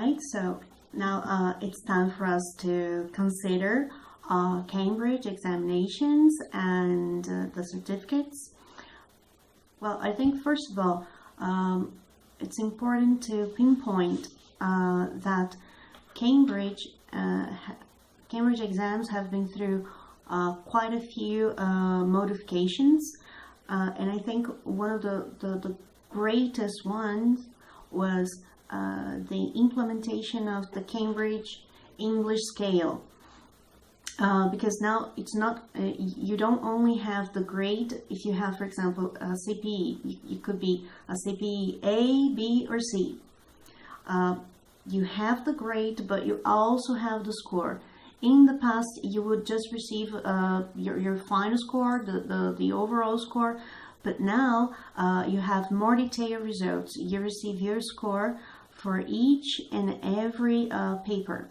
right, so now it's time for us to consider Cambridge examinations and the certificates. Well, I think first of all, it's important to pinpoint that Cambridge exams have been through quite a few modifications, and I think one of the greatest ones was the implementation of the Cambridge English scale, because now it's not, you don't only have the grade. If you have, for example, a CPE, you could be a CPE A, B, or C. You have the grade, but you also have the score. In the past, you would just receive your final score, the overall score, but now you have more detailed results. You receive your score for each and every paper.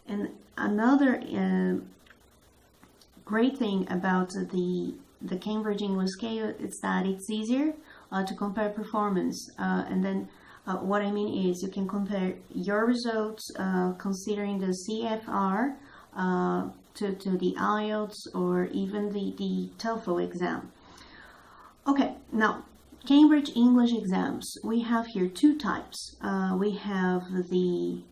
And another great thing about the Cambridge English scale is that it's easier to compare performance. And then what I mean is you can compare your results considering the CFR to the IELTS or even the TOEFL exam. Okay, now Cambridge English exams. We have here two types. We have the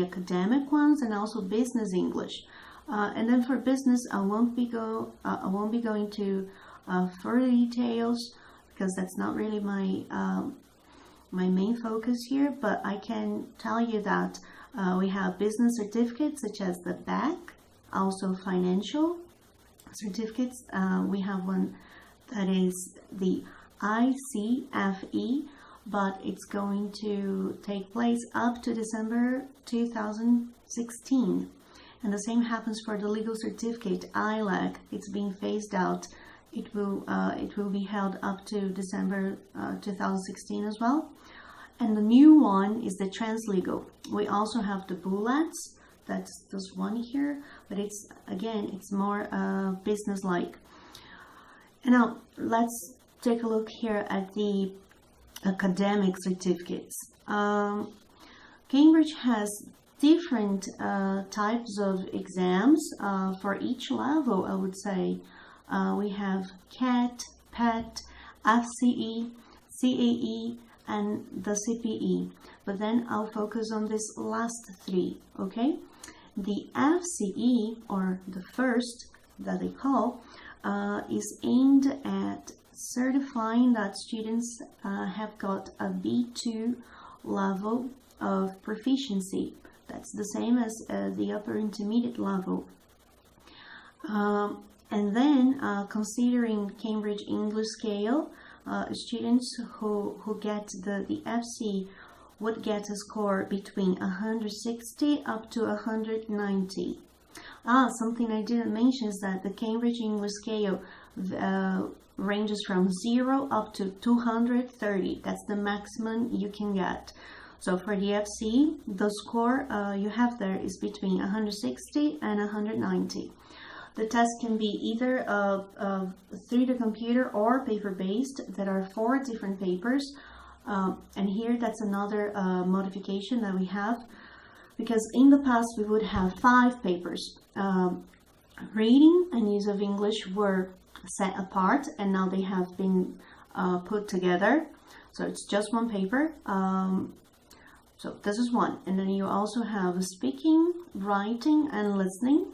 academic ones and also business English. And then for business, I won't be going to further details because that's not really my main focus here. But I can tell you that we have business certificates such as the BAC, also financial certificates. We have one that is the ICFE, but it's going to take place up to December 2016. And the same happens for the legal certificate, ILAC. It's being phased out. It will be held up to December 2016 as well. And the new one is the translegal. We also have the BULATs. That's this one here, but it's more business-like. And now let's take a look here at the academic certificates. Cambridge has different types of exams for each level, I would say. We have CAT, PET, FCE, CAE, and the CPE. But then I'll focus on this last three, okay? The FCE, or the first that they call, is aimed at certifying that students have got a B2 level of proficiency. That's the same as the upper intermediate level. And then considering Cambridge English scale, students who get the FC would get a score between 160 up to 190. Something I didn't mention is that the Cambridge English scale ranges from 0 up to 230. That's the maximum you can get. So for the FC, the score you have there is between 160 and 190. The test can be either through the computer or paper-based. There are 4 different papers. And here that's another modification that we have, because in the past we would have 5 papers. Reading and use of English were set apart, and now they have been put together. So it's just one paper. So this is one. And then you also have speaking, writing, and listening.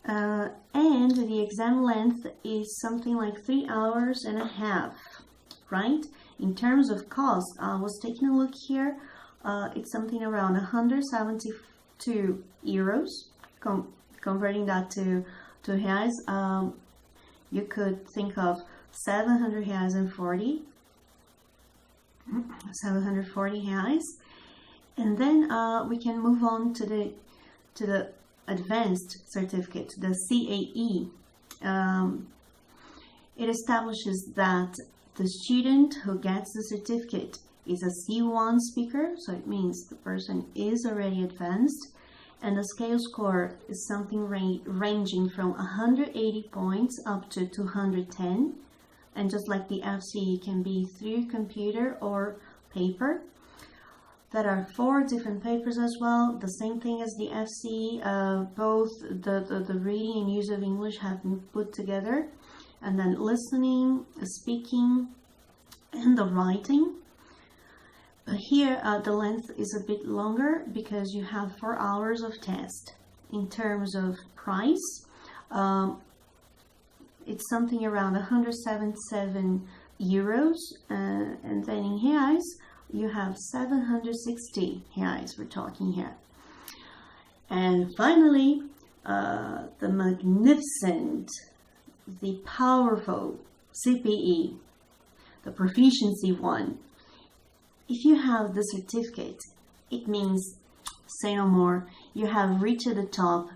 And the exam length is something like 3 hours and a half, right? In terms of cost, I was taking a look here. It's something around 172 euros. Converting that to reais, you could think of 700 reais and 740 reais. And then we can move on to the advanced certificate, the CAE. It establishes that the student who gets the certificate is a C1 speaker, so it means the person is already advanced, and the scale score is something ranging from 180 points up to 210, and just like the FCE, can be through computer or paper. There are 4 different papers as well, the same thing as the FCE. Both the reading and use of English have been put together, and then listening, speaking, and the writing. But here the length is a bit longer because you have 4 hours of test. In terms of price, it's something around 177 euros, and then in reais you have 760 reais we're talking here. And finally, the magnificent, the powerful CPE, the Proficiency one. If you have the certificate, it means, say no more, you have reached the top,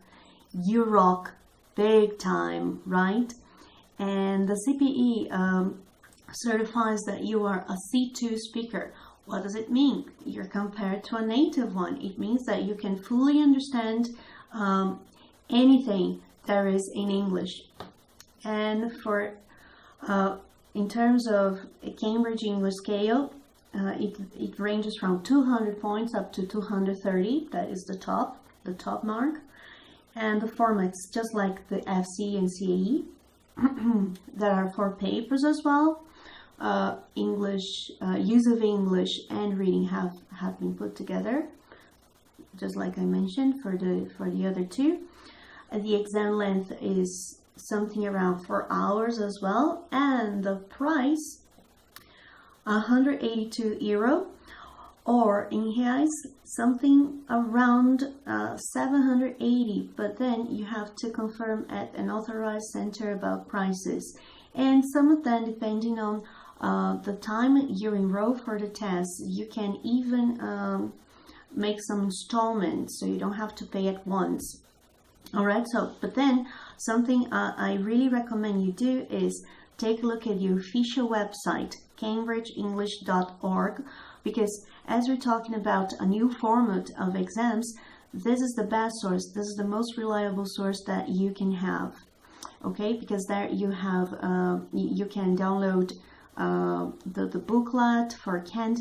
you rock big time, right? And the CPE certifies that you are a C2 speaker. What does it mean? You're compared to a native one. It means that you can fully understand anything there is in English. And for in terms of a Cambridge English scale, it ranges from 200 points up to 230. That is the top mark. And the formats, just like the FCE and CAE, there are 4 papers as well. English, use of English and reading have been put together, just like I mentioned for the other 2. The exam length is something around 4 hours as well, and the price 182 euro, or in reais something around 780, but then you have to confirm at an authorized center about prices, and some of them, depending on the time you enroll for the test, you can even make some installments, so you don't have to pay at once. Alright, so but then something I really recommend you do is take a look at the official website, cambridgeenglish.org, because as we're talking about a new format of exams, this is the best source, this is the most reliable source that you can have. Okay, because there you have you can download the booklet for candidates.